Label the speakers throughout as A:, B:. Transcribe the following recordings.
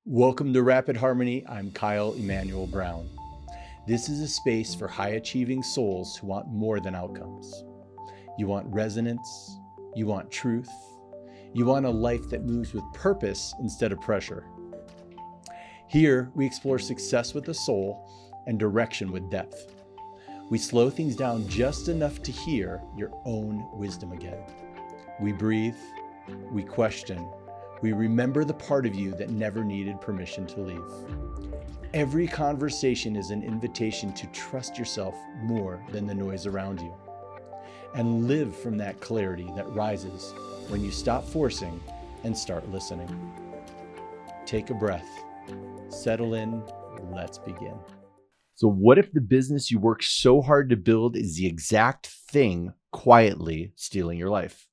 A: Welcome to Rapid Harmony. I'm Kyle Emanuel Brown. This is a space for high-achieving souls who want more than outcomes. You want resonance, you want truth, you want a life that moves with purpose instead of pressure. Here, we explore success with the soul and direction with depth. We slow things down just enough to hear your own wisdom again. We breathe, we question, we remember the part of you that never needed permission to leave. Every conversation is an invitation to trust yourself more than the noise around you, and live from that clarity that rises when you stop forcing and start listening. Take a breath, settle in, let's begin. So what if the business you work so hard to build is the exact thing quietly stealing your life?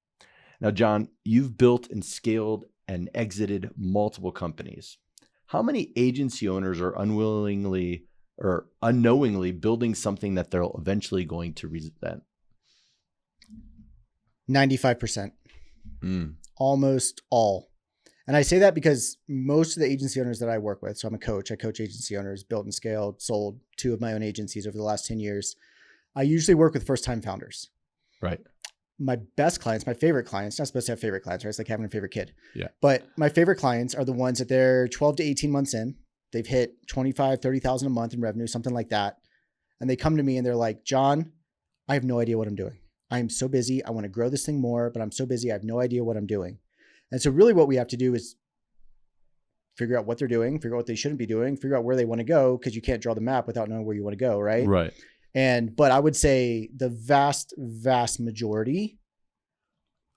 A: Now, John, you've built and scaled and exited multiple companies. How many agency owners are unwillingly or unknowingly building something that they're eventually going to resent?
B: 95%. Almost all. And I say that because most of the agency owners that I work with, so I'm a coach, I coach agency owners, built and scaled, sold 2 of my own agencies over the last 10 years. I usually work with first-time founders.
A: Right.
B: My best clients, my favorite clients, not supposed to have favorite clients, right? It's like having a favorite kid.
A: Yeah.
B: But my favorite clients are the ones that they're 12 to 18 months in. They've hit 25, 30,000 a month in revenue, something like that. And they come to me and they're like, John, I have no idea what I'm doing. I am so busy. I want to grow this thing more, but I'm so busy. I have no idea what I'm doing. And so really what we have to do is figure out what they're doing, figure out what they shouldn't be doing, figure out where they want to go, because you can't draw the map without knowing where you want to go, right?
A: Right.
B: But I would say the vast majority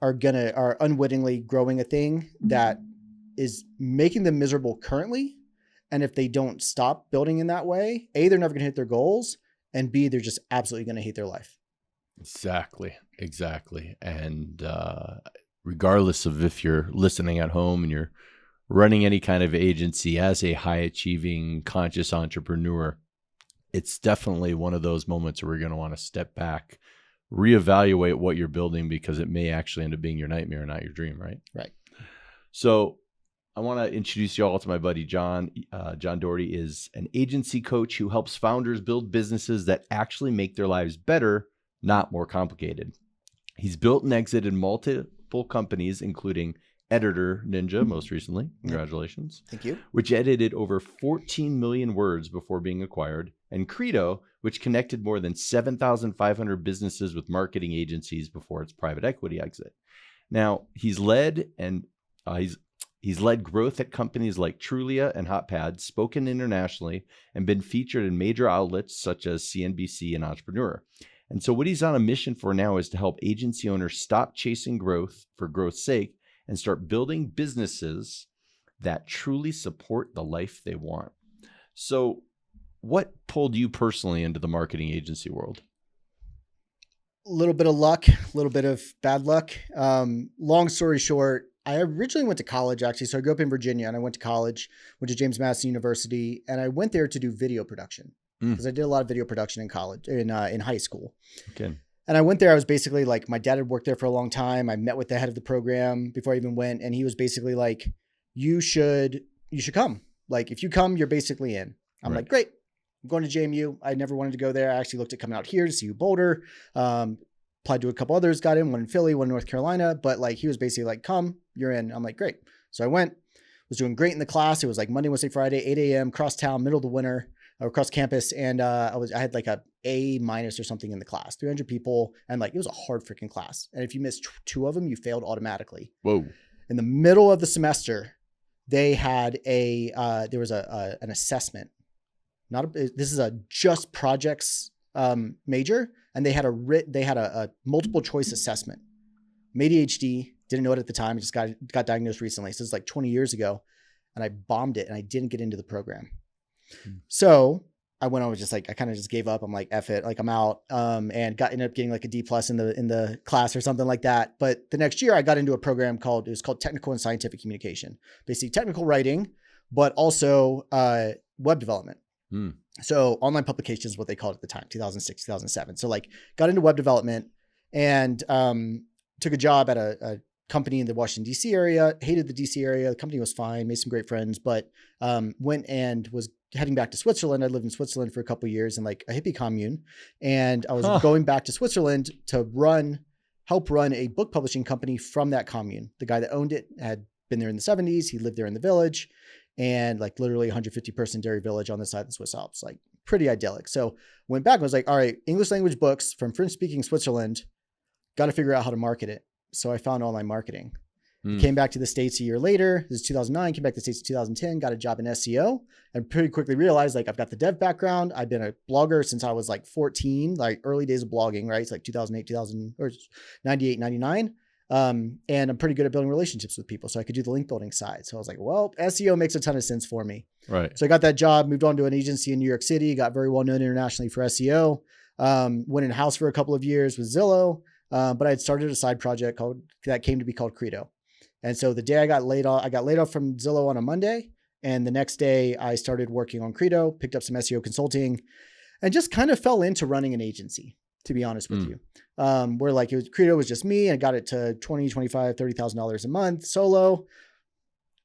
B: are unwittingly growing a thing that is making them miserable currently. And if they don't stop building in that way, A, they're never going to hit their goals, and B, they're just absolutely going to hate their life.
A: Exactly. And regardless of if you're listening at home and you're running any kind of agency as a high achieving conscious entrepreneur, it's definitely one of those moments where you're going to want to step back, reevaluate what you're building, because it may actually end up being your nightmare, not your dream, right?
B: Right.
A: So I want to introduce you all to my buddy, John. John Doherty is an agency coach who helps founders build businesses that actually make their lives better, not more complicated. He's built and exited multiple companies, including Editor Ninja, most recently. Congratulations.
B: Thank you.
A: Which edited over 14 million words before being acquired, and Credo, which connected more than 7,500 businesses with marketing agencies before its private equity exit. Now, he's led growth at companies like Trulia and HotPads, spoken internationally, and been featured in major outlets such as CNBC and Entrepreneur. And so what he's on a mission for now is to help agency owners stop chasing growth for growth's sake and start building businesses that truly support the life they want. So what pulled you personally into the marketing agency world?
B: A little bit of luck, a little bit of bad luck. Long story short, I originally went to college, actually. So I grew up in Virginia and I went to college, went to James Madison University, and I went there to do video production because I did a lot of video production in college, in high school. Okay. And I went there. I was basically like, my dad had worked there for a long time. I met with the head of the program before I even went. And he was basically like, you should come. Like, if you come, you're basically in. I'm like, great. I'm going to JMU. I never wanted to go there. I actually looked at coming out here to CU Boulder. Applied to a couple others, got in, one in Philly, one in North Carolina. But like, he was basically like, come, you're in. I'm like, great. So I went, was doing great in the class. It was like Monday, Wednesday, Friday, 8 a.m. cross town, middle of the winter, across campus. And I had like a A- or something in the class, 300 people. And like, it was a hard freaking class. And if you missed 2 of them, you failed automatically. Whoa. In the middle of the semester, they had there was an assessment. This is a just projects major. And they had a multiple choice assessment. I'm ADHD, didn't know it at the time. I just got diagnosed recently. So it's like 20 years ago. And I bombed it and I didn't get into the program. So I went over, I kind of just gave up. I'm like, F it, like I'm out. And ended up getting like a D+ in the class or something like that. But the next year I got into a program called Technical and Scientific Communication, basically technical writing, but also web development. So online publications is what they called it at the time, 2006, 2007. So like got into web development and took a job at a company in the Washington, D.C. area, hated the D.C. area. The company was fine, made some great friends, but went and was heading back to Switzerland. I lived in Switzerland for a couple of years in like a hippie commune. And I was going back to Switzerland to help run a book publishing company from that commune. The guy that owned it had been there in the 70s. He lived there in the village, and like literally 150 person dairy village on the side of the Swiss Alps, like pretty idyllic. So went back and was like, all right, English language books from French speaking Switzerland, got to figure out how to market it. So I found online marketing. Came back to the States a year later. This is 2009. Came back to the States in 2010. Got a job in SEO, and pretty quickly realized like I've got the dev background. I've been a blogger since I was like 14, like early days of blogging, right? It's like 2008, 2000 or 98, 99. And I'm pretty good at building relationships with people, so I could do the link building side. So I was like, well, SEO makes a ton of sense for me.
A: Right.
B: So I got that job, moved on to an agency in New York City, got very well known internationally for SEO. Went in-house for a couple of years with Zillow, but I had started a side project that came to be called Credo. And so the day I got laid off from Zillow on a Monday. And the next day I started working on Credo, picked up some SEO consulting, and just kind of fell into running an agency, to be honest with you. Where like Credo was just me, and I got it to $20,000, $25,000, $30,000 a month solo.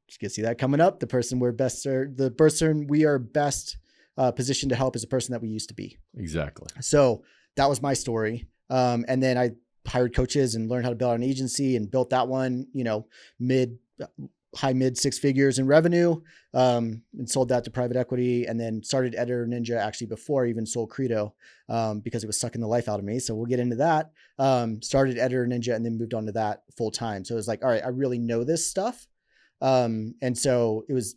B: You can see that coming up. The person we are best positioned to help is the person that we used to be.
A: Exactly.
B: So that was my story. And then I hired coaches and learned how to build an agency and built that one, high mid six figures in revenue, and sold that to private equity, and then started Editor Ninja actually before I even sold Credo, because it was sucking the life out of me. So we'll get into that. Started Editor Ninja and then moved on to that full time. So it was like, all right, I really know this stuff. And so it was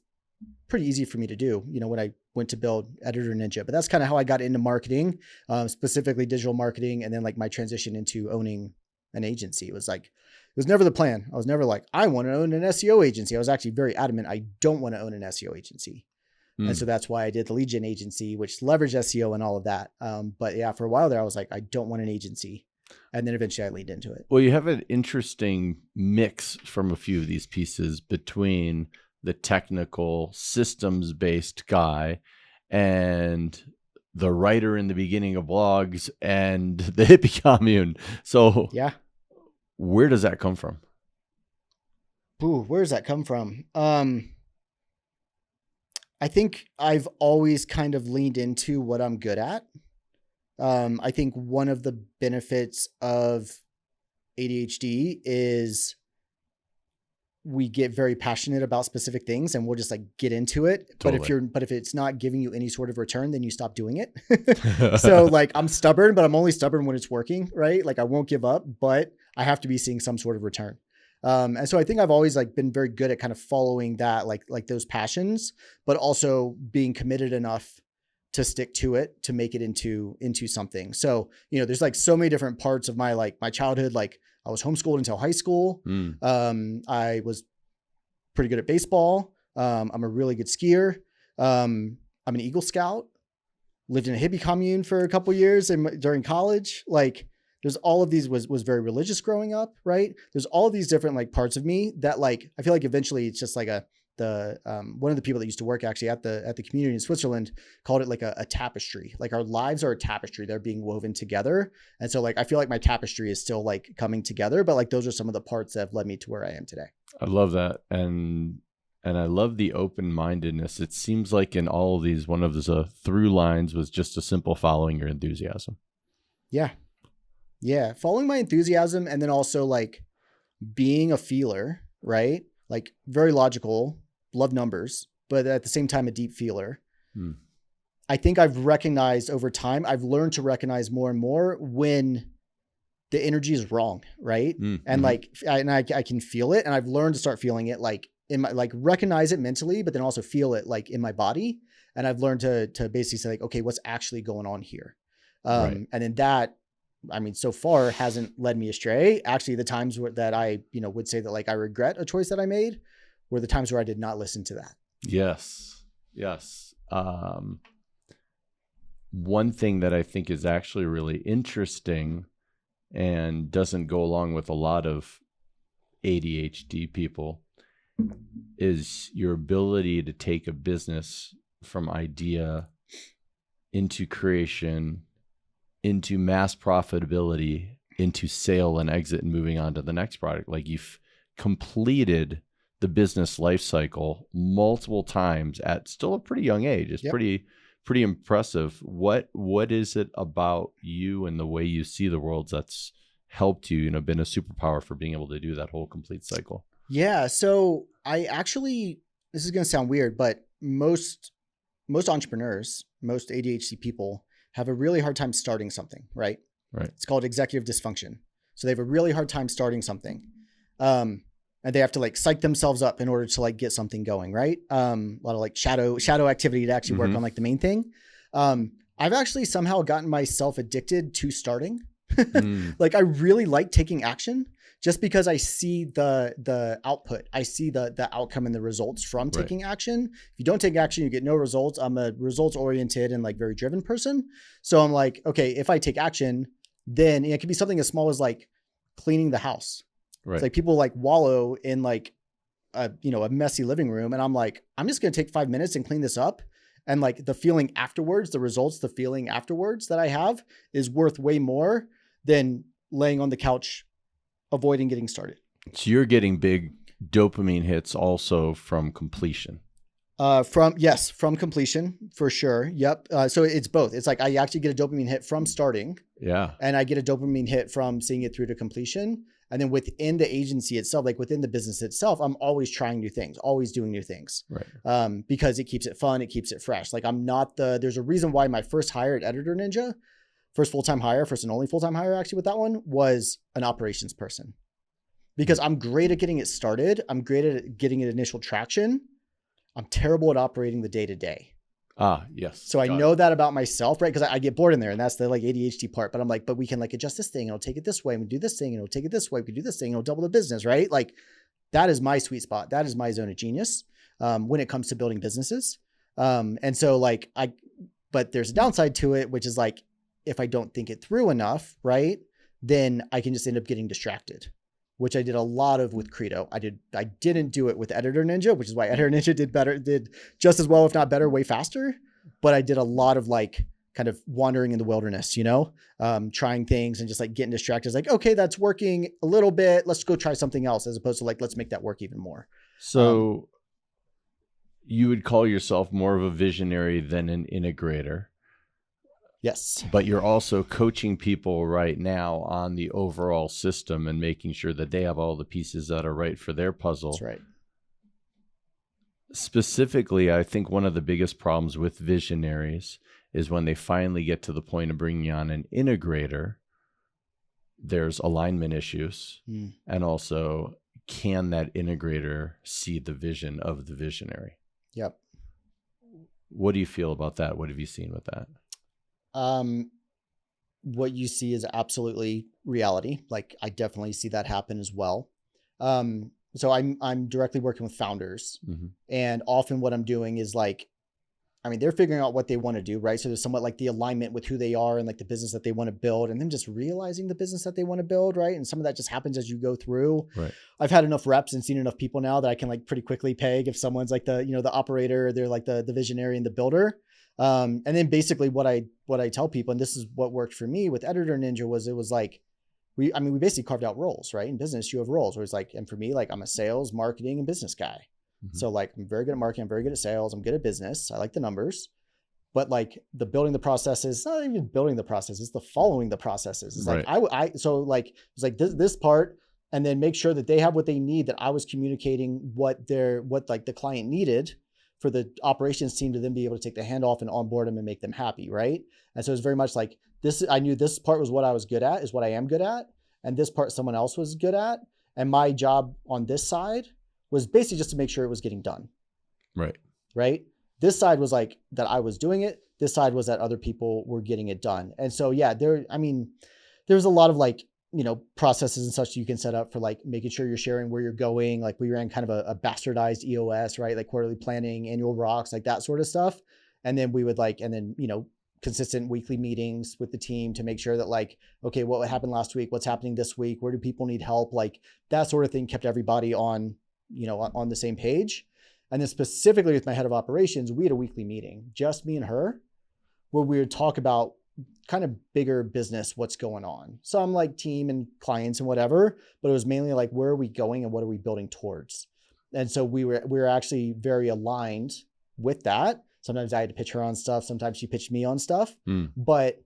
B: pretty easy for me to do, when I went to build Editor Ninja. But that's kind of how I got into marketing, specifically digital marketing, and then like my transition into owning an agency. It was never the plan. I was never like, I want to own an SEO agency. I was actually very adamant, I don't want to own an SEO agency. And so that's why I did the lead gen agency, which leveraged SEO and all of that. But yeah, for a while there, I was like, I don't want an agency. And then eventually I leaned into it.
A: Well, you have an interesting mix from a few of these pieces between the technical systems-based guy and the writer in the beginning of blogs and the hippie commune. So
B: yeah,
A: where does that come from?
B: Ooh, where does that come from? I think I've always kind of leaned into what I'm good at. I think one of the benefits of ADHD is we get very passionate about specific things and we'll just like get into it.
A: Totally.
B: But if it's not giving you any sort of return, then you stop doing it. So like I'm stubborn, but I'm only stubborn when it's working, right? Like I won't give up, but I have to be seeing some sort of return. And so I think I've always like been very good at kind of following that, like those passions, but also being committed enough to stick to it, to make it into something. So, there's like so many different parts of my childhood. Like I was homeschooled until high school. I was pretty good at baseball. I'm a really good skier. I'm an Eagle Scout, lived in a hippie commune for a couple years during college. Like there's all of these, was very religious growing up, right? There's all of these different like parts of me that like, I feel like eventually it's just like one of the people that used to work actually at the community in Switzerland called it like a tapestry. Like our lives are a tapestry. They're being woven together. And so like, I feel like my tapestry is still like coming together, but like those are some of the parts that have led me to where I am today.
A: I love that. And I love the open-mindedness. It seems like in all of these, one of the through lines was just a simple following your enthusiasm.
B: Yeah. Yeah. Following my enthusiasm, and then also like being a feeler, right? Like very logical, love numbers, but at the same time, a deep feeler. I think I've recognized over time, I've learned to recognize more and more when the energy is wrong. Right. And like, I can feel it, and I've learned to start feeling it like in my, like recognize it mentally, but then also feel it like in my body. And I've learned to basically say like, okay, what's actually going on here? Right. And then that, I mean, so far hasn't led me astray. Actually, the times that I, would say that like I regret a choice that I made were the times where I did not listen to that.
A: Yes. One thing that I think is actually really interesting and doesn't go along with a lot of ADHD people is your ability to take a business from idea into creation, into mass profitability, into sale and exit and moving on to the next product. Like completed the business life cycle multiple times at still a pretty young age. It's
B: Yep.
A: pretty impressive. What is it about you and the way you see the world that's helped you, been a superpower for being able to do that whole complete cycle?
B: Yeah. So I actually, this is going to sound weird, but most entrepreneurs, most ADHD people have a really hard time starting something, right?
A: Right.
B: It's called executive dysfunction. So they have a really hard time starting something. And they have to like psych themselves up in order to like get something going, right? A lot of like shadow activity to actually work on like the main thing. I've actually somehow gotten myself addicted to starting. Like I really like taking action just because I see the output. I see the outcome and the results from taking action. If you don't take action, you get no results. I'm a results oriented and like very driven person. So I'm like, okay, if I take action, then it could be something as small as like cleaning the house.
A: Right.
B: It's like people like wallow in like a messy living room. And I'm like, I'm just going to take 5 minutes and clean this up. And like the feeling afterwards, the results, the feeling afterwards that I have is worth way more than laying on the couch, avoiding getting started.
A: So you're getting big dopamine hits also from completion.
B: From completion for sure. Yep. So it's both. It's like I actually get a dopamine hit from starting.
A: Yeah.
B: And I get a dopamine hit from seeing it through to completion. And then within the agency itself, like within the business itself, I'm always trying new things, always doing new things.
A: Right.
B: Because it keeps it fun, it keeps it fresh. Like there's a reason why my first hire at Editor Ninja, first and only full-time hire actually with that one, was an operations person. Because I'm great at getting it started. I'm great at getting it initial traction. I'm terrible at operating the day-to-day.
A: Yes.
B: So I know that about myself, right? Because I get bored in there, and that's the like ADHD part. But I'm like, but we can like adjust this thing, and it'll take it this way, and we do this thing, and it'll take it this way. We can do this thing, and it'll double the business, right? Like that is my sweet spot. That is my zone of genius when it comes to building businesses. And so like but there's a downside to it, which is like if I don't think it through enough, right, then I can just end up getting distracted, which I did a lot of with Credo. I didn't do it with Editor Ninja, which is why Editor Ninja did just as well, if not better, way faster. But I did a lot of like kind of wandering in the wilderness, trying things and just like getting distracted. It's like, okay, that's working a little bit. Let's go try something else, as opposed to like, let's make that work even more.
A: So you would call yourself more of a visionary than an integrator.
B: Yes.
A: But you're also coaching people right now on the overall system and making sure that they have all the pieces that are right for their puzzle.
B: That's right.
A: Specifically, I think one of the biggest problems with visionaries is when they finally get to the point of bringing on an integrator, there's alignment issues. And also, can that integrator see the vision of the visionary?
B: Yep.
A: What do you feel about that? What have you seen with that?
B: What you see is absolutely reality. Like I definitely see that happen as well. So I'm directly working with founders, and often what I'm doing is like, they're figuring out what they want to do, right? So there's somewhat like the alignment with who they are and like the business that they want to build, and them just realizing the business that they want to build, right? And some of that just happens as you go through. Right. I've had enough reps and seen enough people now that I can like pretty quickly peg if someone's like the operator, they're like the visionary and the builder. And then basically what I tell people, and this is what worked for me with Editor Ninja, it was like, we basically carved out roles, right? In business, you have roles where it's like, and for me, like I'm a sales, marketing, and business guy. So like, I'm very good at marketing. I'm very good at sales. I'm good at business. I like the numbers, but like the building the processes, not even building the processes, the following the processes. It's like, so like, it's like this part, and then make sure that they have what they need, that I was communicating what like the client needed for the operations team to then be able to take the handoff and onboard them and make them happy, right? And so it's very much like this. I knew this part was what I was good at, is what I am good at, and this part someone else was good at, and my job on this side was basically just to make sure it was getting done. Right. This side was like that I was doing it. This side was that other people were getting it done. And so yeah, there's a lot of like processes and such you can set up for like making sure you're sharing where you're going. Like we ran kind of a bastardized EOS, right? Like quarterly planning, annual rocks, like that sort of stuff. And then we would consistent weekly meetings with the team to make sure that like, okay, what happened last week? What's happening this week? Where do people need help? Like that sort of thing kept everybody on the same page. And then specifically with my head of operations, we had a weekly meeting, just me and her, where we would talk about kind of bigger business, what's going on. Some like team and clients and whatever, but it was mainly like, where are we going and what are we building towards? And so we were actually very aligned with that. Sometimes I had to pitch her on stuff. Sometimes she pitched me on stuff, but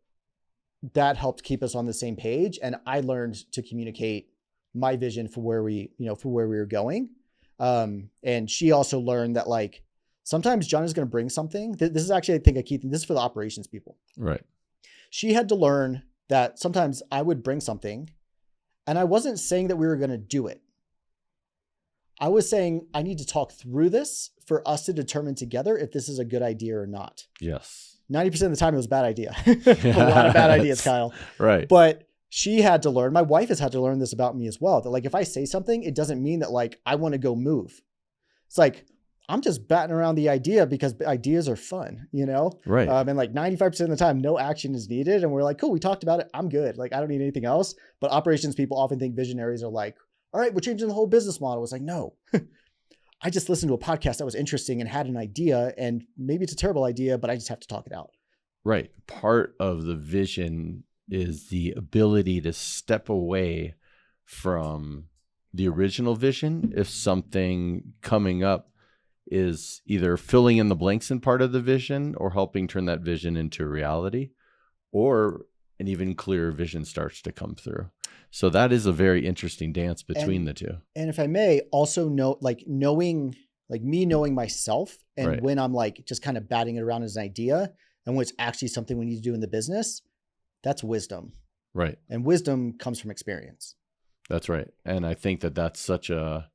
B: that helped keep us on the same page. And I learned to communicate my vision for where we were going. And she also learned that like, sometimes John is going to bring something. This is actually, I think, a key thing. This is for the operations people.
A: Right.
B: She had to learn that sometimes I would bring something and I wasn't saying that we were going to do it. I was saying, I need to talk through this for us to determine together if this is a good idea or not.
A: Yes.
B: 90% of the time it was a bad idea. A lot of bad ideas, Kyle.
A: Right.
B: But she had to learn, my wife has had to learn this about me as well. That like, if I say something, it doesn't mean that like, I want to go move. It's like, I'm just batting around the idea because ideas are fun, you know?
A: Right.
B: And like 95% of the time, no action is needed. And we're like, cool, we talked about it. I'm good. Like, I don't need anything else. But operations people often think visionaries are like, all right, we're changing the whole business model. It's like, no, I just listened to a podcast that was interesting and had an idea, and maybe it's a terrible idea, but I just have to talk it out.
A: Right. Part of the vision is the ability to step away from the original vision if something coming up is either filling in the blanks in part of the vision or helping turn that vision into reality, or an even clearer vision starts to come through. So that is a very interesting dance between the two.
B: And if I may also note, like knowing myself and
A: Right.
B: when I'm like just kind of batting it around as an idea and when it's actually something we need to do in the business, that's wisdom.
A: Right.
B: And wisdom comes from experience.
A: That's right. And I think that that's such a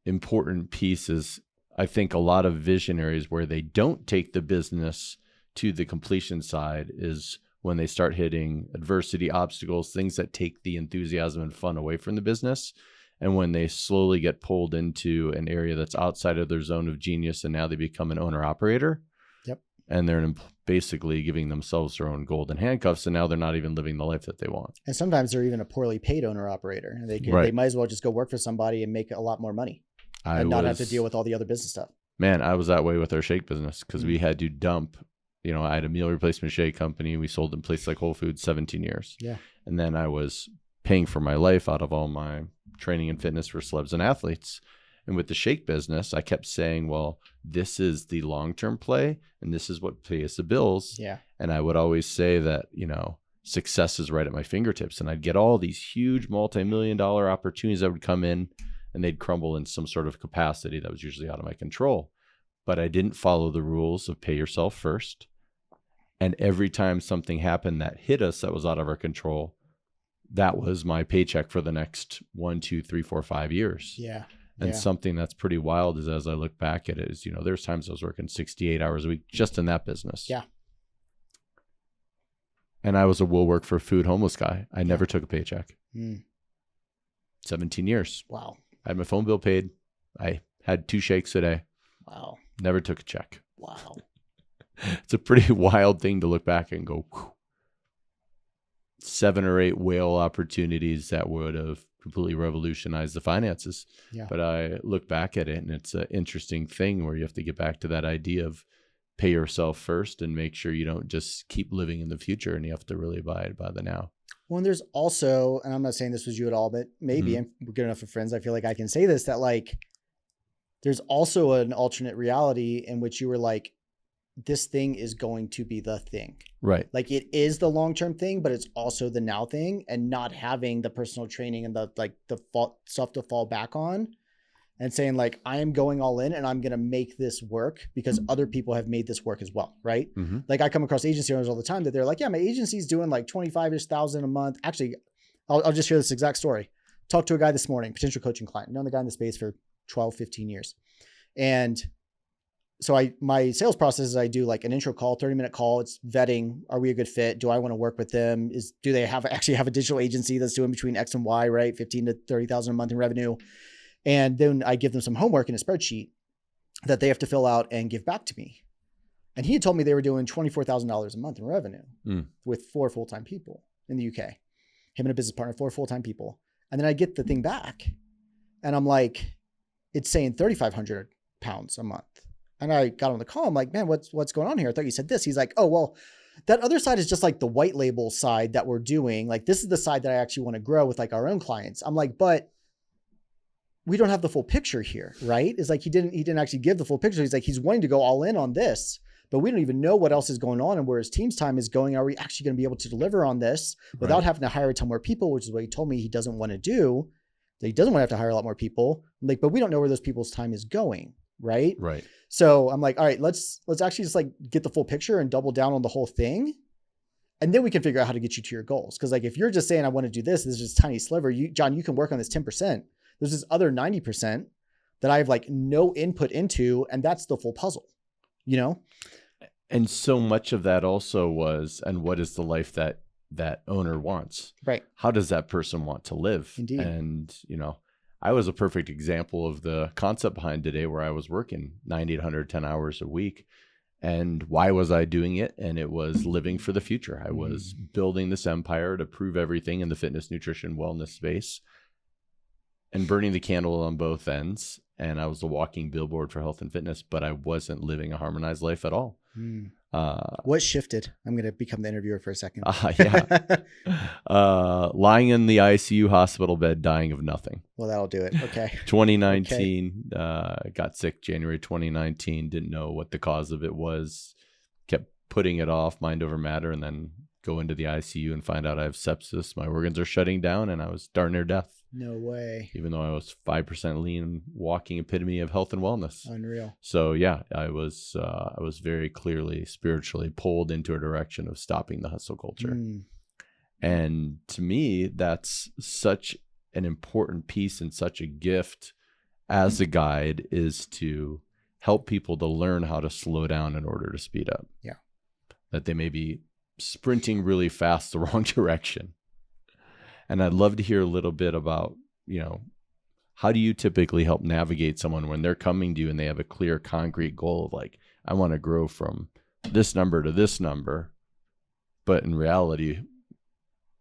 A: important piece is I think a lot of visionaries where they don't take the business to the completion side is when they start hitting adversity, obstacles, things that take the enthusiasm and fun away from the business. And when they slowly get pulled into an area that's outside of their zone of genius and now they become an owner operator.
B: Yep.
A: And they're basically giving themselves their own golden handcuffs. And now they're not even living the life that they want.
B: And sometimes they're even a poorly paid owner operator. And they might as well just go work for somebody and make a lot more money and not have to deal with all the other business stuff.
A: Man, I was that way with our shake business because we had to dump. You know, I had a meal replacement shake company. We sold in places like Whole Foods 17 years.
B: Yeah.
A: And then I was paying for my life out of all my training and fitness for celebs and athletes. And with the shake business, I kept saying, well, this is the long-term play and this is what pays the bills.
B: Yeah.
A: And I would always say that, you know, success is right at my fingertips. And I'd get all these huge multi-million-dollar opportunities that would come in and they'd crumble in some sort of capacity that was usually out of my control. But I didn't follow the rules of pay yourself first. And every time something happened that hit us that was out of our control, that was my paycheck for the next 1, 2, 3, 4, 5 years.
B: Yeah.
A: And something that's pretty wild is as I look back at it is, you know, there's times I was working 68 hours a week just in that business.
B: Yeah.
A: And I was a will work for food homeless guy. I never took a paycheck. 17 years.
B: Wow.
A: I had my phone bill paid. I had 2 shakes a day.
B: Wow.
A: Never took a check.
B: Wow.
A: It's a pretty wild thing to look back and go, whew. 7 or 8 whale opportunities that would have completely revolutionized the finances.
B: Yeah.
A: But I look back at it and it's an interesting thing where you have to get back to that idea of pay yourself first and make sure you don't just keep living in the future and you have to really abide by the now.
B: Well, and there's also, and I'm not saying this was you at all, but maybe we're good enough for friends. I feel like I can say this, that like, there's also an alternate reality in which you were like, this thing is going to be the thing.
A: Right.
B: Like it is the long-term thing, but it's also the now thing, and not having the personal training and the stuff to fall back on and saying like, I am going all in and I'm going to make this work because other people have made this work as well. Right.
A: Mm-hmm.
B: Like I come across agency owners all the time that they're like, yeah, my agency's doing like 25,000 a month. Actually, I'll just share this exact story. Talked to a guy this morning, potential coaching client, known the guy in the space for 12, 15 years. And so my sales process is I do like an intro call, 30-minute call. It's vetting. Are we a good fit? Do I want to work with them? Do they actually have a digital agency that's doing between X and Y, right? 15 to 30,000 a month in revenue. And then I give them some homework in a spreadsheet that they have to fill out and give back to me. And he had told me they were doing $24,000 a month in revenue with 4 full-time people in the UK. Him and a business partner, 4 full-time people. And then I get the thing back and I'm like, it's saying 3,500 pounds a month. And I got on the call. I'm like, man, what's going on here? I thought you said this. He's like, oh, well, That other side is just like the white label side that we're doing. Like, this is the side that I actually want to grow with like our own clients. I'm like, but we don't have the full picture here, right? It's like he didn't actually give the full picture. He's like, he's wanting to go all in on this, but we don't even know what else is going on and where his team's time is going. Are we actually going to be able to deliver on this without having to hire a ton more people, which is what he told me he doesn't want to do. That he doesn't want to have to hire a lot more people. I'm like, but we don't know where those people's time is going, right?
A: Right.
B: So I'm like, all right, let's actually just like get the full picture and double down on the whole thing. And then we can figure out how to get you to your goals. Cause like, if you're just saying, I want to do this is just a tiny sliver, John, you can work on this 10%. There's this other 90% that I have like no input into, and that's the full puzzle, you know?
A: And so much of that also was, and what is the life that owner wants?
B: Right.
A: How does that person want to live?
B: Indeed.
A: And, you know, I was a perfect example of the concept behind today, where I was working 90 to 110 hours a week. And why was I doing it? And it was living for the future. I was building this empire to prove everything in the fitness, nutrition, wellness space, and burning the candle on both ends. And I was a walking billboard for health and fitness, but I wasn't living a harmonized life at all.
B: What shifted? I'm going to become the interviewer for a second.
A: Lying in the ICU hospital bed, dying of nothing.
B: Well, that'll do it. Okay.
A: 2019, got sick January 2019. Didn't know what the cause of it was. Kept putting it off, mind over matter, and then go into the ICU and find out I have sepsis. My organs are shutting down, and I was darn near death.
B: No way.
A: Even though I was 5% lean, walking epitome of health and wellness.
B: Unreal.
A: So yeah, I was very clearly spiritually pulled into a direction of stopping the hustle culture. And to me, that's such an important piece and such a gift as a guide, is to help people to learn how to slow down in order to speed up.
B: Yeah.
A: That they may be sprinting really fast the wrong direction. And I'd love to hear a little bit about, you know, how do you typically help navigate someone when they're coming to you and they have a clear, concrete goal of like, I want to grow from this number to this number, but in reality,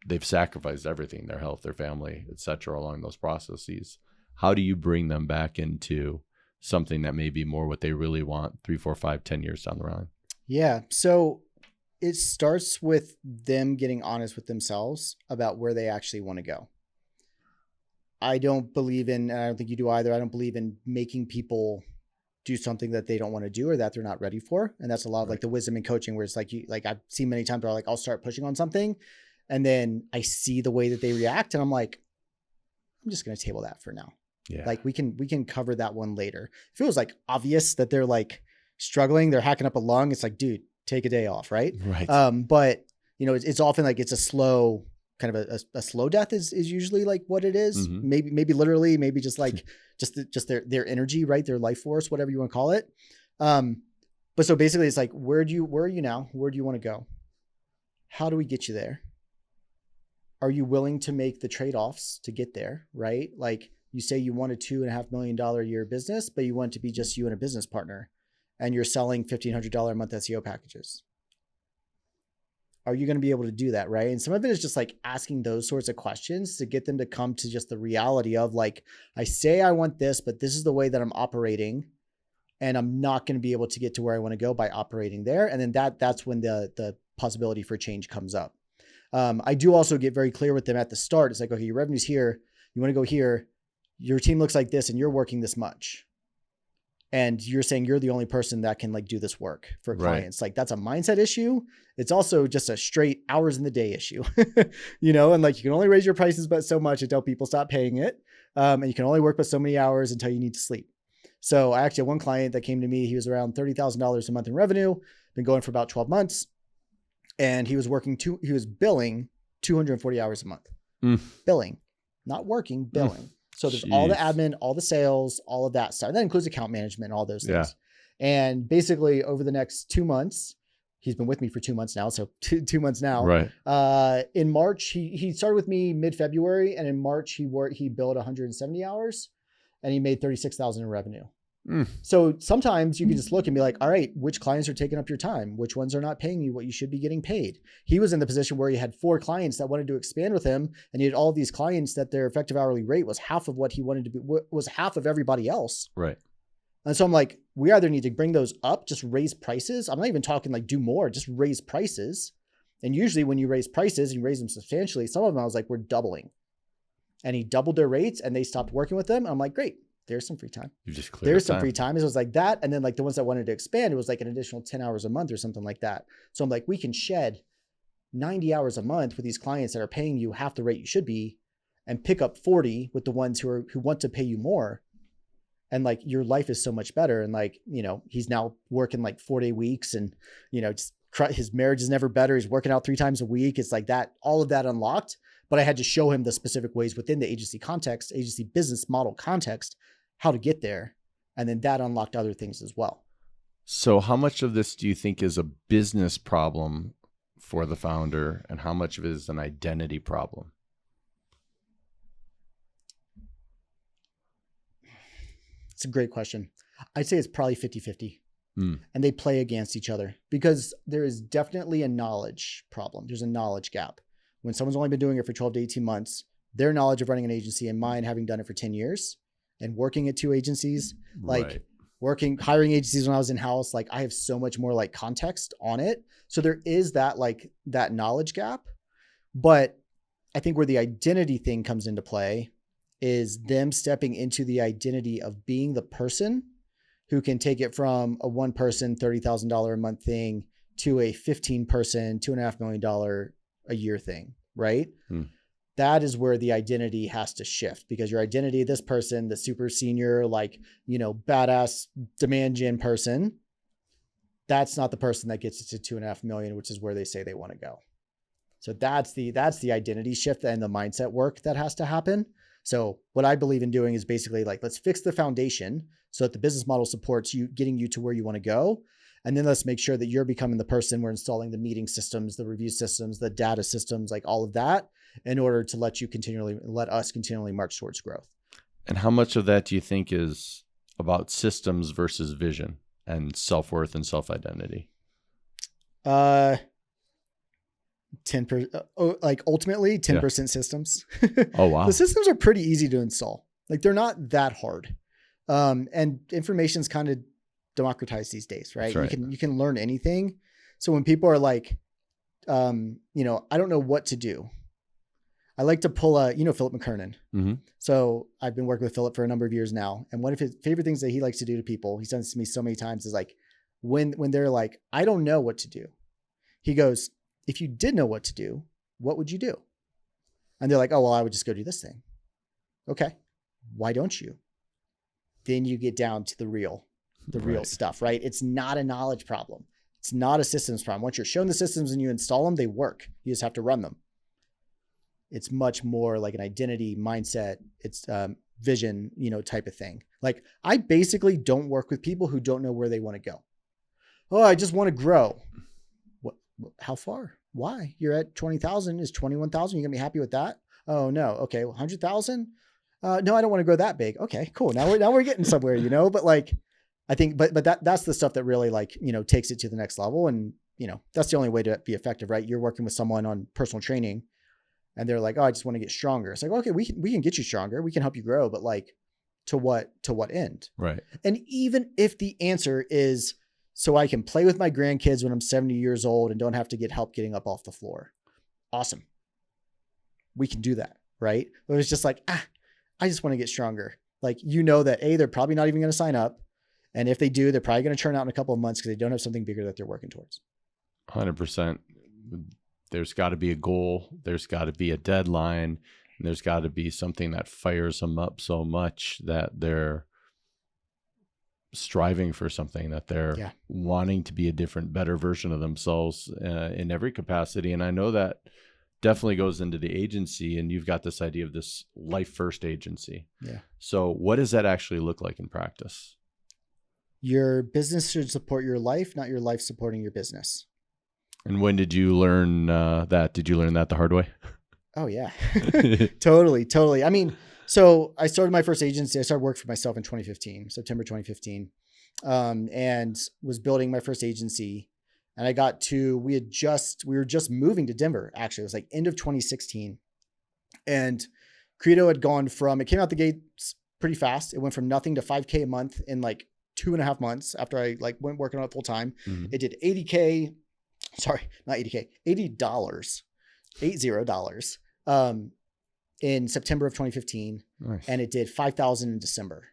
A: they've sacrificed everything, their health, their family, et cetera, along those processes. How do you bring them back into something that may be more what they really want 3, 4, 5, 10 years down the line?
B: Yeah. So it starts with them getting honest with themselves about where they actually want to go. I don't believe in, and I don't think you do either, I don't believe in making people do something that they don't want to do or that they're not ready for. And that's a lot of like the wisdom in coaching, where it's like, I've seen many times where I'll start pushing on something, and then I see the way that they react, and I'm like, I'm just going to table that for now.
A: Yeah.
B: Like we can cover that one later. If it was like obvious that they're like struggling, they're hacking up a lung, it's like, dude, take a day off. Right. But you know, it's often like, it's a slow kind of a slow death is usually like what it is. Maybe literally, maybe just like, just their energy, right? Their life force, whatever you want to call it. But so basically it's like, where are you now? Where do you want to go? How do we get you there? Are you willing to make the trade-offs to get there? Right? Like you say you want a $2.5 million a year business, but you want it to be just you and a business partner, and you're selling $1,500 a month SEO packages. Are you going to be able to do that? Right. And some of it is just like asking those sorts of questions to get them to come to just the reality of like, I say I want this, but this is the way that I'm operating, and I'm not going to be able to get to where I want to go by operating there. And then that's when the possibility for change comes up. I do also get very clear with them at the start. It's like, okay, your revenue's here. You want to go here. Your team looks like this, and you're working this much. And you're saying you're the only person that can like do this work for clients. Like that's a mindset issue. It's also just a straight hours in the day issue, you know, and like you can only raise your prices but so much until people stop paying it. And you can only work but so many hours until you need to sleep. So I actually had one client that came to me, he was around $30,000 a month in revenue, been going for about 12 months. And he was billing 240 hours a month. Billing, not working, billing. So there's all the admin, all the sales, all of that stuff. And that includes account management and all those things. Yeah. And basically over the next 2 months, he's been with me for 2 months now. So 2 months now. Right. In March, he started with me mid-February, and in March he billed 170 hours and he made 36,000 in revenue. So sometimes you can just look and be like, all right, which clients are taking up your time? Which ones are not paying you what you should be getting paid? He was in the position where he had 4 clients that wanted to expand with him, and he had all these clients that their effective hourly rate was half of what he wanted to be, was half of everybody else.
A: Right.
B: And so I'm like, we either need to bring those up, just raise prices. I'm not even talking like do more, just raise prices. And usually when you raise prices and you raise them substantially, some of them I was like, we're doubling. And he doubled their rates and they stopped working with them. I'm like, great, there's some free time.
A: You just cleared
B: There's some free time. It was like that. And then like the ones that wanted to expand, it was like an additional 10 hours a month or something like that. So I'm like, we can shed 90 hours a month with these clients that are paying you half the rate you should be and pick up 40 with the ones who want to pay you more. And like, your life is so much better. And like, you know, he's now working like 4-day weeks and, you know, just his marriage is never better. He's working out 3 times a week. It's like that, all of that unlocked, but I had to show him the specific ways within the agency context, agency business model context, how to get there. And then that unlocked other things as well.
A: So how much of this do you think is a business problem for the founder and how much of it is an identity problem?
B: It's a great question. I'd say it's probably 50-50. And they play against each other because there is definitely a knowledge problem. There's a knowledge gap. When someone's only been doing it for 12 to 18 months, their knowledge of running an agency and mine having done it for 10 years and working at 2 agencies, like hiring agencies when I was in house, like I have so much more like context on it. So there is that like that knowledge gap. But I think where the identity thing comes into play is them stepping into the identity of being the person who can take it from a 1-person $30,000 a month thing to a 15-person $2.5 million a year thing, right? That is where the identity has to shift because your identity, this person, the super senior, like, you know, badass demand gen person, that's not the person that gets it to 2.5 million, which is where they say they want to go. So that's the identity shift and the mindset work that has to happen. So what I believe in doing is basically like, let's fix the foundation so that the business model supports you, getting you to where you want to go. And then let's make sure that you're becoming the person. We're installing the meeting systems, the review systems, the data systems, like all of that in order to let us continually march towards growth.
A: And how much of that do you think is about systems versus vision and self-worth and self-identity?
B: 10%, like ultimately 10% systems.
A: Oh, wow.
B: The systems are pretty easy to install. Like they're not that hard. And information's kind of democratized these days, right? You can learn anything. So when people are like, you know, I don't know what to do. I like to pull Philip McKernan.
A: Mm-hmm.
B: So I've been working with Philip for a number of years now. And one of his favorite things that he likes to do to people, he's done this to me so many times, is like, when they're like, I don't know what to do. He goes, if you did know what to do, what would you do? And they're like, oh, well, I would just go do this thing. Okay. Why don't you? Then you get down to the real stuff, right? It's not a knowledge problem. It's not a systems problem. Once you're shown the systems and you install them, they work. You just have to run them. It's much more like an identity mindset. It's vision, type of thing. Like I basically don't work with people who don't know where they want to go. Oh, I just want to grow. What? How far? Why? You're at 20,000. Is 21,000? You're gonna be happy with that? Oh no. Okay. 100,000. No, I don't want to grow that big. Okay, cool. Now we're getting somewhere, But like, I think, but that's the stuff that really like takes it to the next level, and that's the only way to be effective, right? You're working with someone on personal training, and they're like, oh, I just want to get stronger. It's like, okay, we can get you stronger. We can help you grow, but like, to what end?
A: Right.
B: And even if the answer is so I can play with my grandkids when I'm 70 years old and don't have to get help getting up off the floor, awesome. We can do that, right? But it's just like, I just want to get stronger. Like, that they're probably not even going to sign up. And if they do, they're probably going to churn out in a couple of months because they don't have something bigger that they're working towards.
A: 100%. There's got to be a goal. There's got to be a deadline. And there's got to be something that fires them up so much that they're striving for something, that they're wanting to be a different, better version of themselves in every capacity. And I know that definitely goes into the agency, and you've got this idea of this life first agency.
B: Yeah.
A: So what does that actually look like in practice?
B: Your business should support your life, not your life supporting your business.
A: And when did you learn that? Did you learn that the hard way?
B: Oh yeah, totally. I mean, so I started my first agency. I started working for myself in 2015, September 2015, and was building my first agency. And we were just moving to Denver. Actually, it was like end of 2016. And Credo had it came out the gates pretty fast. It went from nothing to 5K a month in like 2.5 months after I like went working on it full time.
A: Mhm.
B: It did 80K, sorry, not 80K, $80, $80, in September of 2015.
A: Nice.
B: And it did 5,000 in December.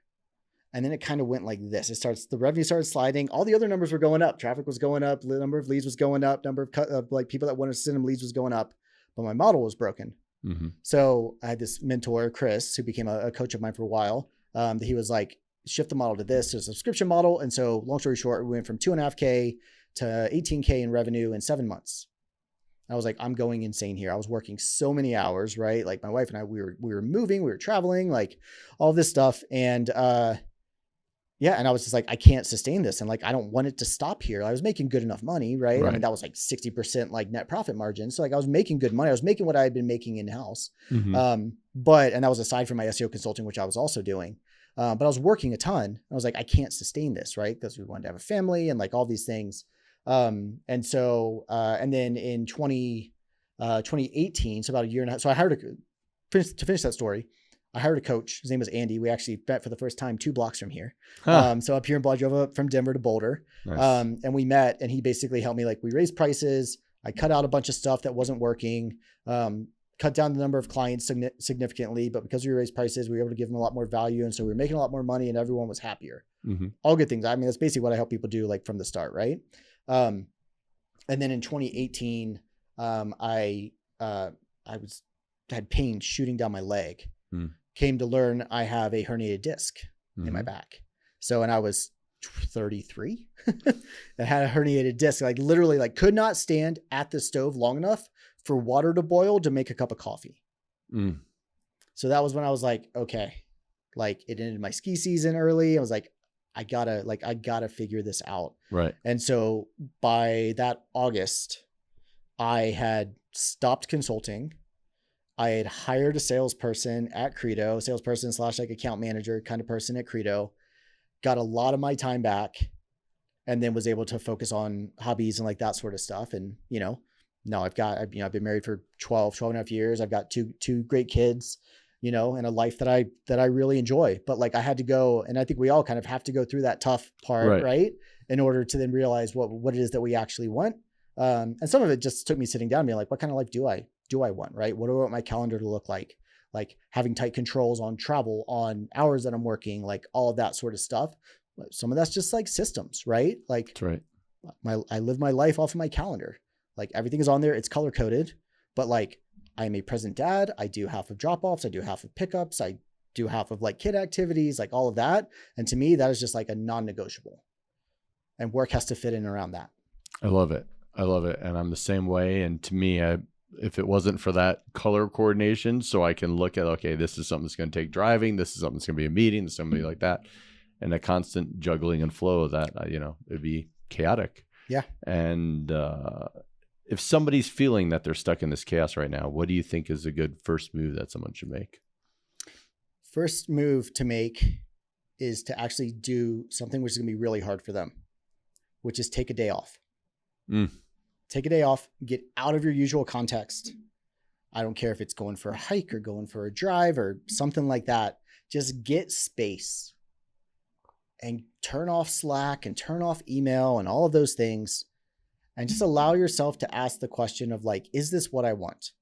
B: And then it kind of went like this. The revenue started sliding. All the other numbers were going up. Traffic was going up. The number of leads was going up. Number of like people that wanted to send them leads was going up. But my model was broken.
A: Mm-hmm.
B: So I had this mentor, Chris, who became a coach of mine for a while. He was like, shift the model to this, to a subscription model. And so long story short, we went from 2.5K to 18K in revenue in 7 months. I was like, I'm going insane here. I was working so many hours, right? Like my wife and I, we were moving, we were traveling, like all this stuff. And, yeah. And I was just like, I can't sustain this. And like, I don't want it to stop here. I was making good enough money, right? I mean, that was like 60% like net profit margin. So like I was making good money. I was making what I had been making in-house.
A: Mm-hmm.
B: And that was aside from my SEO consulting, which I was also doing. But I was working a ton. I was like, I can't sustain this, right? Because we wanted to have a family and like all these things. And then in 2018, so about a year and a half, so I hired to finish that story. I hired a coach. His name was Andy. We actually met for the first time 2 blocks from here.
A: Huh.
B: So up here in Boulder, I drove up from Denver to Boulder.
A: Nice.
B: And we met, and he basically helped me. Like we raised prices. I cut out a bunch of stuff that wasn't working, cut down the number of clients significantly, but because we raised prices, we were able to give them a lot more value. And so we were making a lot more money and everyone was happier.
A: Mm-hmm.
B: All good things. I mean, that's basically what I help people do like from the start. Right. And then in 2018, I had pain shooting down my leg. Came to learn I have a herniated disc in my back. So, and I was 33 and had a herniated disc, like literally like could not stand at the stove long enough for water to boil to make a cup of coffee. So that was when I was like, okay, like it ended my ski season early. I was like, I gotta figure this out.
A: Right.
B: And so by that August, I had stopped consulting. I had hired a salesperson at Credo, salesperson / like account manager kind of person at Credo, got a lot of my time back, and then was able to focus on hobbies and like that sort of stuff. And, now I've been married for 12 and a half years. I've got two great kids, and a life that I really enjoy, but like I had to go, and I think we all kind of have to go through that tough part, right? In order to then realize what it is that we actually want. And some of it just took me sitting down and being like, what kind of life do I want, right? What do I want my calendar to look like having tight controls on travel, on hours that I'm working, like all of that sort of stuff. Some of that's just like systems, right? Like
A: that's right.
B: I live my life off of my calendar. Like everything is on there. It's color coded, but like I'm a present dad. I do half of drop-offs. I do half of pickups. I do half of like kid activities, like all of that. And to me, that is just like a non-negotiable, and work has to fit in around that.
A: I love it. And I'm the same way. And to me, if it wasn't for that color coordination, so I can look at, okay, this is something that's going to take driving. This is something that's going to be a meeting. This is something like that. And a constant juggling and flow of that, it'd be chaotic.
B: Yeah.
A: And if somebody's feeling that they're stuck in this chaos right now, what do you think is a good first move that someone should make?
B: First move to make is to actually do something which is going to be really hard for them, which is take a day off. Take a day off, get out of your usual context. I don't care if it's going for a hike or going for a drive or something like that. Just get space and turn off Slack and turn off email and all of those things. And just allow yourself to ask the question of like, is this what I want?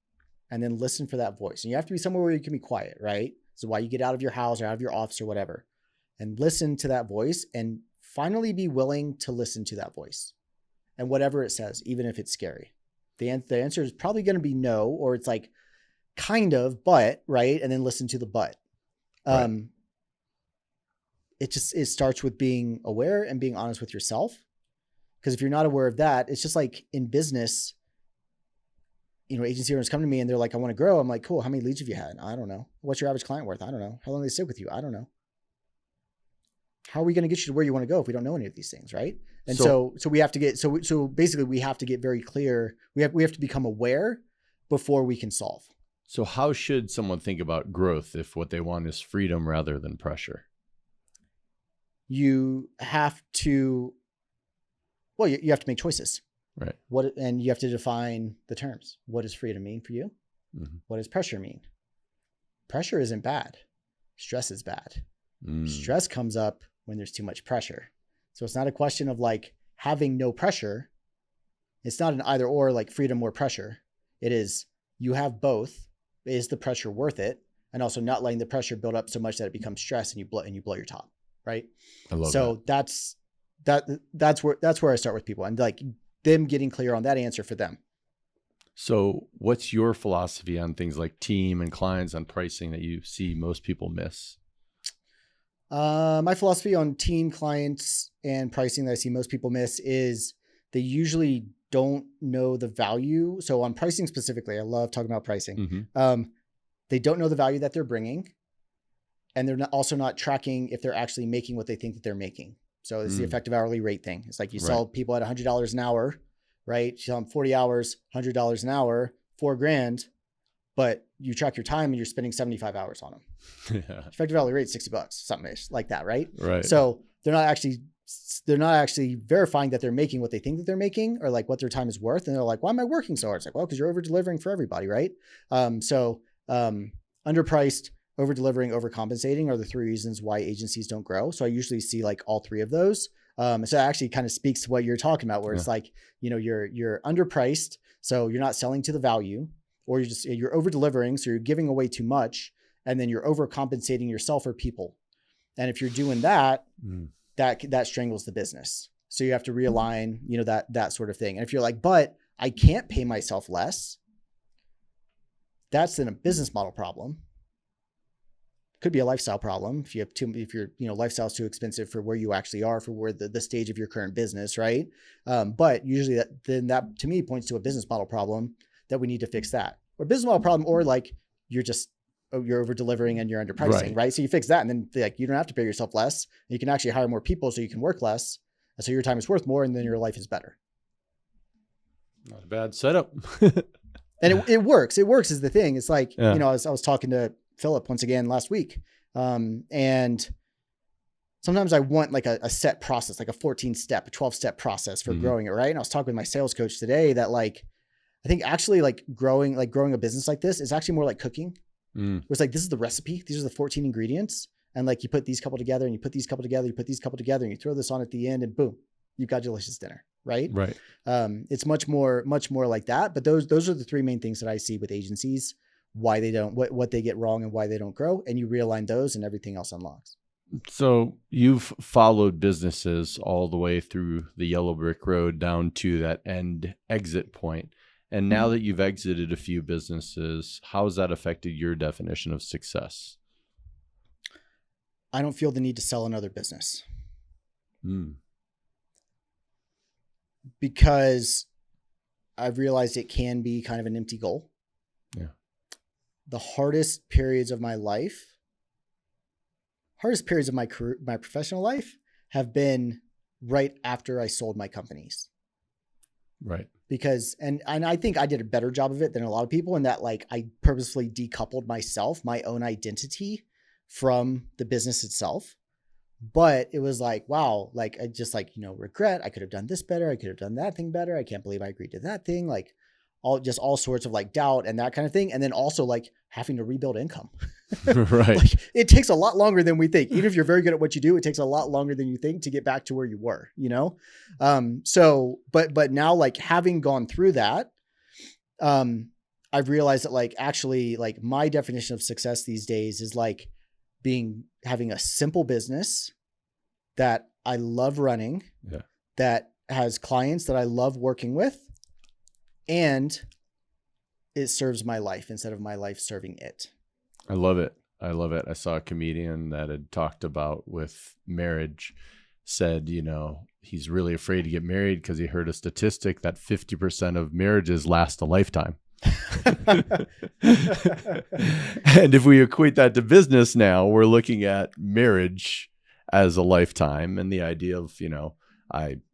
B: And then listen for that voice. And you have to be somewhere where you can be quiet, right? So why you get out of your house or out of your office or whatever, and listen to that voice and finally be willing to listen to that voice. And whatever it says, even if it's scary, the answer is probably going to be no, or it's like kind of, but, right. And then listen to the but. Right. It starts with being aware and being honest with yourself. Because if you're not aware of that, it's just like in business, agency owners come to me and they're like, I want to grow. I'm like, cool. How many leads have you had? I don't know. What's your average client worth? I don't know. How long do they sit with you? I don't know. How are we going to get you to where you want to go if we don't know any of these things, right? And so we have to get, so basically we have to get very clear. We have to become aware before we can solve.
A: So how should someone think about growth if what they want is freedom rather than pressure?
B: You have to, you have to make choices.
A: Right.
B: And you have to define the terms. What does freedom mean for you? Mm-hmm. What does pressure mean? Pressure isn't bad. Stress is bad. Stress comes up when there's too much pressure. So it's not a question of like having no pressure. It's not an either or, like freedom or pressure. It is, you have both. Is the pressure worth it? And also not letting the pressure build up so much that it becomes stress and you blow your top. Right.
A: I love
B: so
A: that.
B: that's where I start with people, and like them getting clear on that answer for them.
A: So what's your philosophy on things like team and clients on pricing that you see most people miss?
B: My philosophy on team, clients, and pricing that I see most people miss is they usually don't know the value. So on pricing specifically, I love talking about pricing.
A: Mm-hmm.
B: They don't know the value that they're bringing, and they're also not tracking if they're actually making what they think that they're making. So it's the effective hourly rate thing. It's like you sell people at $100 an hour, right? You sell them 40 hours, $100 an hour, $4,000, but you track your time and you're spending 75 hours on them. Yeah. Effective hourly rate, $60, something like that, right?
A: Right.
B: So they're not actually verifying that they're making what they think that they're making, or like what their time is worth. And they're like, why am I working so hard? It's like, well, because you're over delivering for everybody, right? Underpriced, over delivering, overcompensating are the three reasons why agencies don't grow. So I usually see like all three of those. So that actually kind of speaks to what you're talking about, where it's like, you're underpriced, so you're not selling to the value, or you're over delivering, so you're giving away too much, and then you're overcompensating yourself or people. And if you're doing that, that strangles the business. So you have to realign, that sort of thing. And if you're like, but I can't pay myself less, that's then a business model problem. Could be a lifestyle problem if your lifestyle's too expensive for where you actually are, for where the stage of your current business, right? But usually that to me points to a business model problem that we need to fix that, or business model problem, or like you're over delivering and you're underpricing, right? So you fix that, and then like you don't have to pay yourself less. You can actually hire more people so you can work less, and so your time is worth more, and then your life is better.
A: Not a bad setup.
B: And it works. It works is the thing. It's like, I was talking to Philip once again last week. And sometimes I want like a set process, like a 14-step, a 12-step process for growing it. Right. And I was talking with my sales coach today that like, I think actually like growing a business like this is actually more like cooking. It's like, this is the recipe. These are the 14 ingredients. And like, you put these couple together and you put these couple together, you put these couple together and you throw this on at the end, and boom, you've got delicious dinner. Right.
A: Right.
B: It's much more like that. But those are the three main things that I see with agencies, why they don't, what they get wrong and why they don't grow. And you realign those and everything else unlocks.
A: So you've followed businesses all the way through the yellow brick road down to that end exit point. And now that you've exited a few businesses, how has that affected your definition of success?
B: I don't feel the need to sell another business. Because I've realized it can be kind of an empty goal.
A: Yeah.
B: The hardest periods of my career, my professional life, have been right after I sold my companies.
A: Right.
B: Because, and I think I did a better job of it than a lot of people, in that like I purposefully decoupled myself, my own identity, from the business itself. But it was like, wow, like I just like, regret. I could have done this better. I could have done that thing better. I can't believe I agreed to that thing. Like all sorts of like doubt and that kind of thing. And then also like having to rebuild income.
A: Right.
B: Like it takes a lot longer than we think. Even if you're very good at what you do, it takes a lot longer than you think to get back to where you were, but now like having gone through that, I've realized that like, actually like my definition of success these days is like having a simple business that I love running, that has clients that I love working with, and it serves my life instead of my life serving it.
A: I love it. I saw a comedian that had talked about with marriage, said, he's really afraid to get married because he heard a statistic that 50% of marriages last a lifetime. And if we equate that to business now, we're looking at marriage as a lifetime. And the idea of,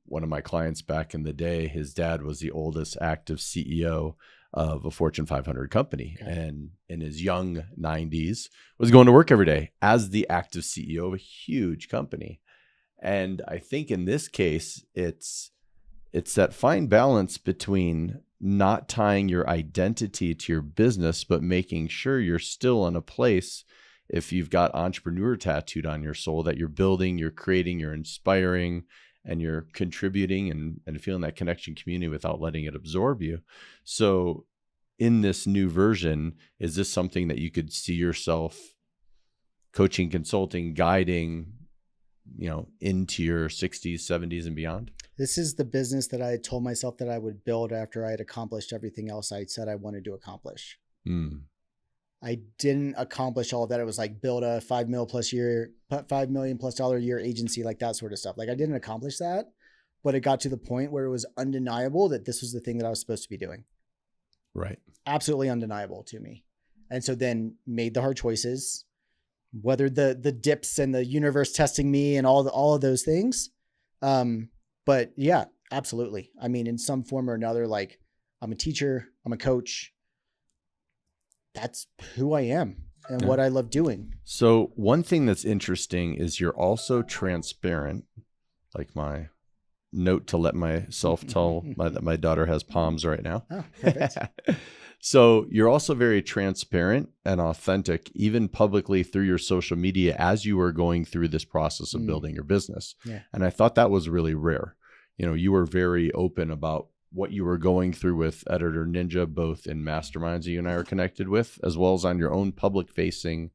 A: one of my clients back in the day, his dad was the oldest active CEO of a Fortune 500 company. Okay. And in his young 90s was going to work every day as the active CEO of a huge company. And I think in this case, it's that fine balance between not tying your identity to your business, but making sure you're still in a place, if you've got entrepreneur tattooed on your soul, that you're building, you're creating, you're inspiring, and you're contributing and feeling that connection community without letting it absorb you. So in this new version, is this something that you could see yourself coaching, consulting, guiding, into your 60s, 70s and beyond?
B: This is the business that I had told myself that I would build after I had accomplished everything else I said I wanted to accomplish. I didn't accomplish all of that. It was like build a $5 million plus dollar a year agency, like that sort of stuff. Like I didn't accomplish that, but it got to the point where it was undeniable that this was the thing that I was supposed to be doing.
A: Right. Absolutely
B: undeniable to me. And so then made the hard choices, weathered the dips and the universe testing me and all of those things. But yeah, absolutely. I mean, in some form or another, like I'm a teacher, I'm a coach. That's who I am and what I love doing.
A: So one thing that's interesting is you're also transparent, like my note to let myself tell that my daughter has palms right now.
B: Oh, perfect.
A: So you're also very transparent and authentic, even publicly through your social media as you were going through this process of building your business.
B: Yeah.
A: And I thought that was really rare. You were very open about what you were going through with Editor Ninja, both in masterminds that you and I are connected with, as well as on your own public facing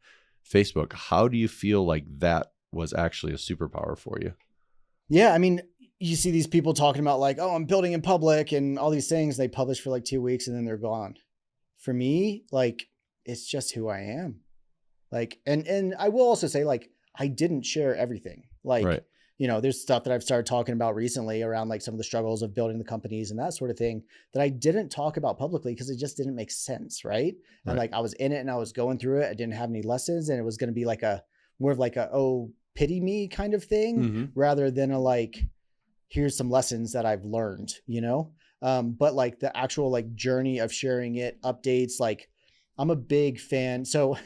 A: Facebook. How do you feel like that was actually a superpower for you?
B: Yeah. I mean, you see these people talking about like, oh, I'm building in public and all these things. They publish for like 2 weeks and then they're gone. For me, like, it's just who I am. Like, and I will also say, like, I didn't share everything. Like,
A: right.
B: There's stuff that I've started talking about recently around like some of the struggles of building the companies and that sort of thing that I didn't talk about publicly because it just didn't make sense. Right. And like I was in it and I was going through it. I didn't have any lessons and it was going to be like more of like oh, pity me kind of thing rather than a like, here's some lessons that I've learned, but like the actual like journey of sharing it, updates, like I'm a big fan. So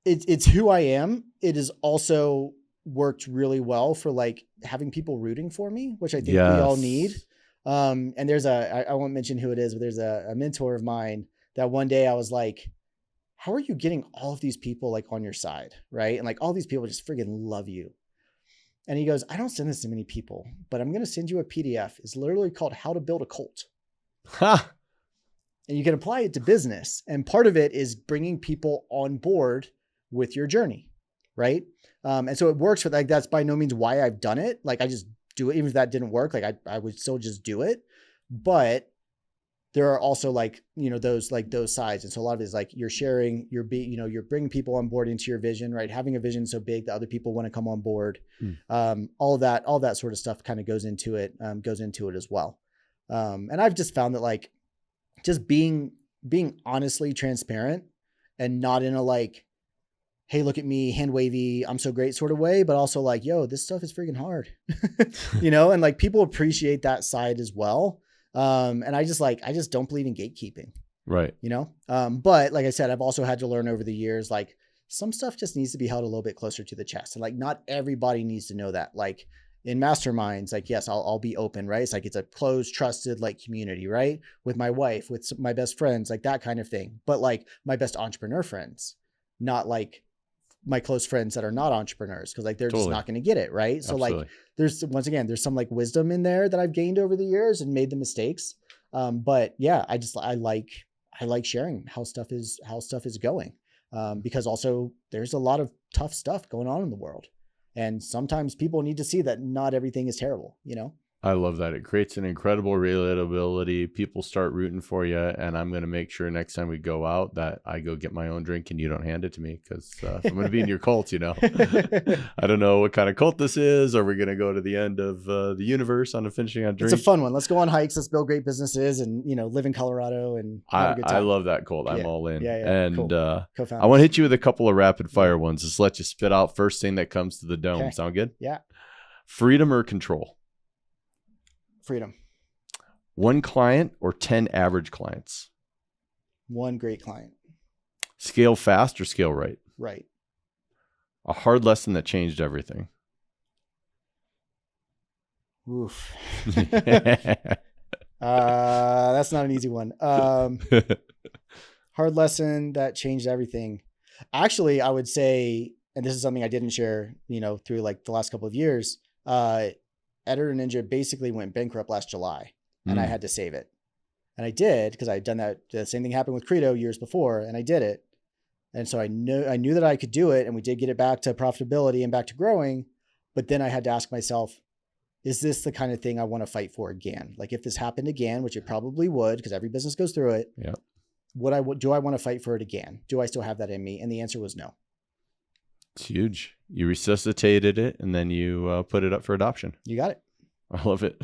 B: it's who I am. It is also worked really well for like having people rooting for me, which I think we all need. And there's I won't mention who it is, but there's a mentor of mine that one day I was like, how are you getting all of these people like on your side? Right. And like all these people just friggin' love you. And he goes, I don't send this to many people, but I'm going to send you a PDF. It's literally called How to Build a Cult. And you can apply it to business. And part of it is bringing people on board with your journey. Right. And so it works for like, that's by no means why I've done it. Like I just do it. Even if that didn't work, like I would still just do it. But there are also like, those sides. And so a lot of it is like you're sharing, you're bringing people on board into your vision, right? Having a vision so big that other people want to come on board. All that sort of stuff kind of goes into it as well. And I've just found that like just being honestly transparent and not in a like, hey, look at me, hand wavy, I'm so great sort of way, but also like, yo, this stuff is freaking hard, and like people appreciate that side as well. And I just don't believe in gatekeeping.
A: Right.
B: But like I said, I've also had to learn over the years, like some stuff just needs to be held a little bit closer to the chest. And like, not everybody needs to know that. Like in masterminds, like, yes, I'll be open, right? It's like, it's a closed, trusted, like community, right? With my wife, with my best friends, like that kind of thing. But like my best entrepreneur friends, not like my close friends that are not entrepreneurs. Cause like, they're just not going to get it. Right. So
A: Absolutely.
B: like there's some like wisdom in there that I've gained over the years and made the mistakes. But yeah, I like sharing how stuff is going. Because also there's a lot of tough stuff going on in the world. And sometimes people need to see that not everything is terrible,
A: I love that. It creates an incredible relatability. People start rooting for you. And I'm going to make sure next time we go out that I go get my own drink and you don't hand it to me. Because if I'm going to be in your cult, I don't know what kind of cult this is. Are we going to go to the end of the universe on finishing on drink?
B: It's a fun one. Let's go on hikes. Let's build great businesses and, live in Colorado and have a good time.
A: I love that cult. I'm all in.
B: Yeah.
A: And
B: cool.
A: I want to hit you with a couple of rapid fire ones. Just let you spit out first thing that comes to the dome.
B: Okay.
A: Sound good?
B: Yeah.
A: Freedom or control?
B: Freedom.
A: 1 client or 10 average clients?
B: 1 great client.
A: Scale fast or scale right?
B: Right.
A: A hard lesson that changed everything?
B: Oof. That's not an easy one. Hard lesson that changed everything. Actually, I would say and this is something I didn't share, through like the last couple of years, Editor Ninja basically went bankrupt last July, and I had to save it. And I did, because I had done that. The same thing happened with Credo years before, and I did it. And so I knew that I could do it, and we did get it back to profitability and back to growing. But then I had to ask myself, is this the kind of thing I want to fight for again? Like if this happened again, which it probably would, because every business goes through it.
A: Yeah.
B: Do I want to fight for it again? Do I still have that in me? And the answer was no.
A: It's huge. You resuscitated it, and then you put it up for adoption.
B: You got it.
A: I love it.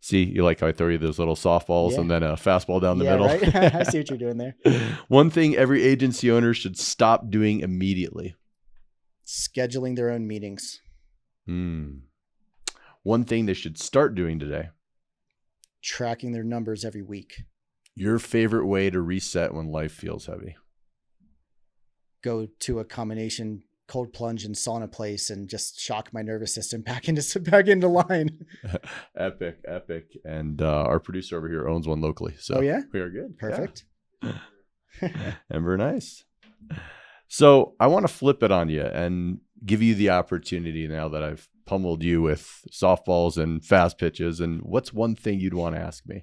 A: See, you like how I throw you those little softballs and then a fastball down the middle?
B: Right? I see what you're doing there.
A: One thing every agency owner should stop doing immediately.
B: Scheduling their own meetings.
A: One thing they should start doing today.
B: Tracking their numbers every week.
A: Your favorite way to reset when life feels heavy.
B: Go to a combination cold plunge and sauna place and just shock my nervous system back into line.
A: Epic. And our producer over here owns one locally. So
B: yeah?
A: We are good.
B: Perfect.
A: Yeah. And very nice. So I want to flip it on you and give you the opportunity now that I've pummeled you with softballs and fast pitches. And what's one thing you'd want to ask me?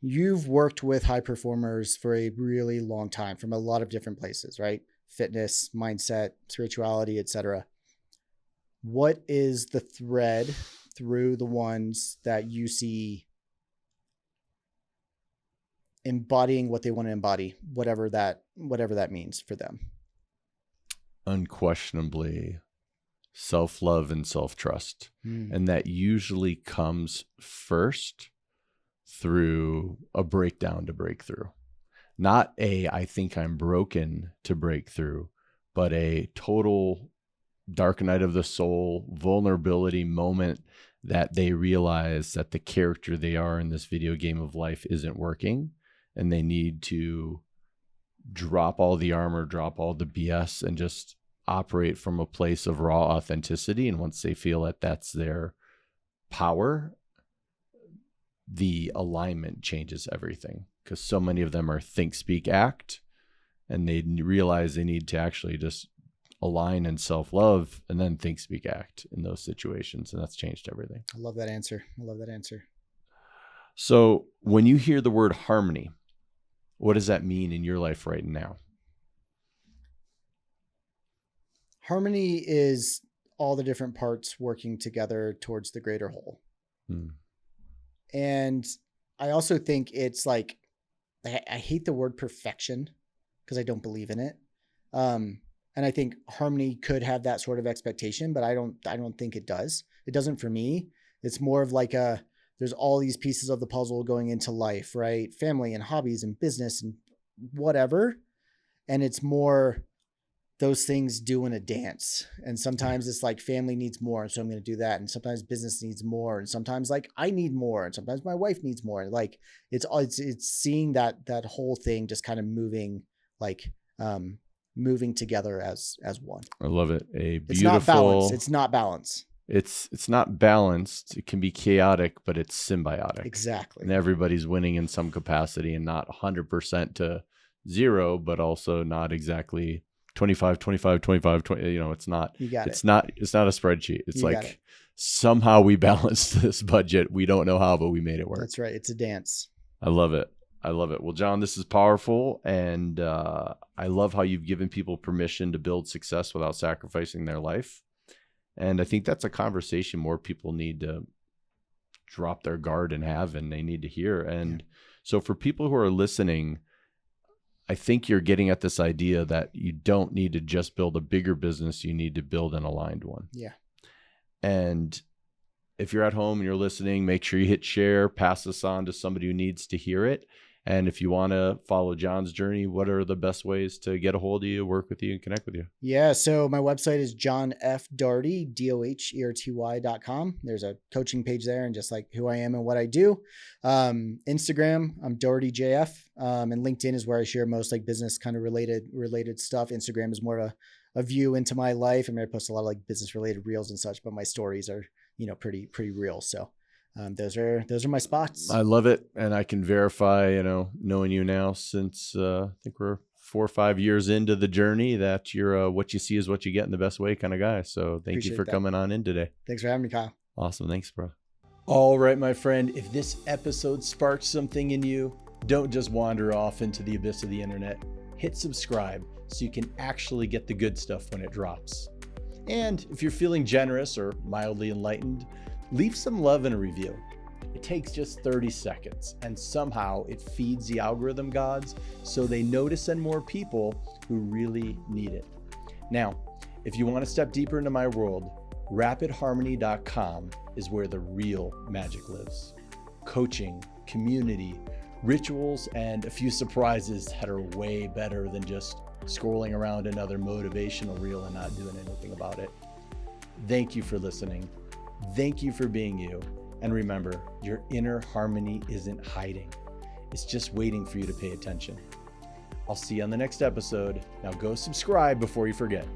B: You've worked with high performers for a really long time from a lot of different places, right? Fitness, mindset, spirituality, etc. What is the thread through the ones that you see embodying what they want to embody, whatever that means for them?
A: Unquestionably, self-love and self-trust. And that usually comes first through a breakdown to breakthrough. Not I think I'm broken to break through, but a total dark night of the soul, vulnerability moment that they realize that the character they are in this video game of life isn't working, and they need to drop all the armor, drop all the BS, and just operate from a place of raw authenticity. And once they feel that that's their power, the alignment changes everything, because so many of them are think, speak, act, and they realize they need to actually just align and self-love and then think, speak, act in those situations. And that's changed everything.
B: I love that answer.
A: So when you hear the word harmony, what does that mean in your life right now?
B: Harmony is all the different parts working together towards the greater whole. And I also think it's like, I hate the word perfection because I don't believe in it. And I think harmony could have that sort of expectation, but I don't think it does. It doesn't for me. It's more of like there's all these pieces of the puzzle going into life, right? Family and hobbies and business and whatever. And it's more those things doing a dance. And sometimes it's like family needs more, and so I'm going to do that. And sometimes business needs more, and sometimes like I need more, and sometimes my wife needs more. Like it's seeing that whole thing just kind of moving together as one.
A: I love it.
B: It's not balanced.
A: It's not balanced. It can be chaotic, but it's symbiotic.
B: Exactly.
A: And everybody's winning in some capacity, and not 100% to zero, but also not exactly 25, 25, 25, 20. It's not, it's not a spreadsheet. It's like somehow we balanced this budget. We don't know how, but we made it work.
B: That's right. It's a dance.
A: I love it. Well, John, this is powerful. And I love how you've given people permission to build success without sacrificing their life. And I think that's a conversation more people need to drop their guard and have, and they need to hear. And so for people who are listening, I think you're getting at this idea that you don't need to just build a bigger business. You need to build an aligned one.
B: Yeah.
A: And if you're at home and you're listening, make sure you hit share, pass this on to somebody who needs to hear it. And if you want to follow John's journey, what are the best ways to get a hold of you, work with you, and connect with you?
B: Yeah. So my website is johnfdoherty, DOHERTY.com. There's a coaching page there and just like who I am and what I do. Instagram, I'm DohertyJF. And LinkedIn is where I share most like business kind of related stuff. Instagram is more a view into my life. I mean, I post a lot of like business related reels and such, but my stories are, pretty real. So those are my spots.
A: I love it. And I can verify, knowing you now since I think we're 4 or 5 years into the journey that you're what you see is what you get in the best way kind of guy. So thank you for coming on in today.
B: Thanks for having me, Kyle.
A: Awesome. Thanks, bro. All right, my friend. If this episode sparked something in you, don't just wander off into the abyss of the internet. Hit subscribe so you can actually get the good stuff when it drops. And if you're feeling generous or mildly enlightened, leave some love in a review. It takes just 30 seconds, and somehow it feeds the algorithm gods so they know to send more people who really need it. Now, if you want to step deeper into my world, rapidharmony.com is where the real magic lives. Coaching, community, rituals, and a few surprises that are way better than just scrolling around another motivational reel and not doing anything about it. Thank you for listening. Thank you for being you. And remember, your inner harmony isn't hiding. It's just waiting for you to pay attention. I'll see you on the next episode. Now go subscribe before you forget.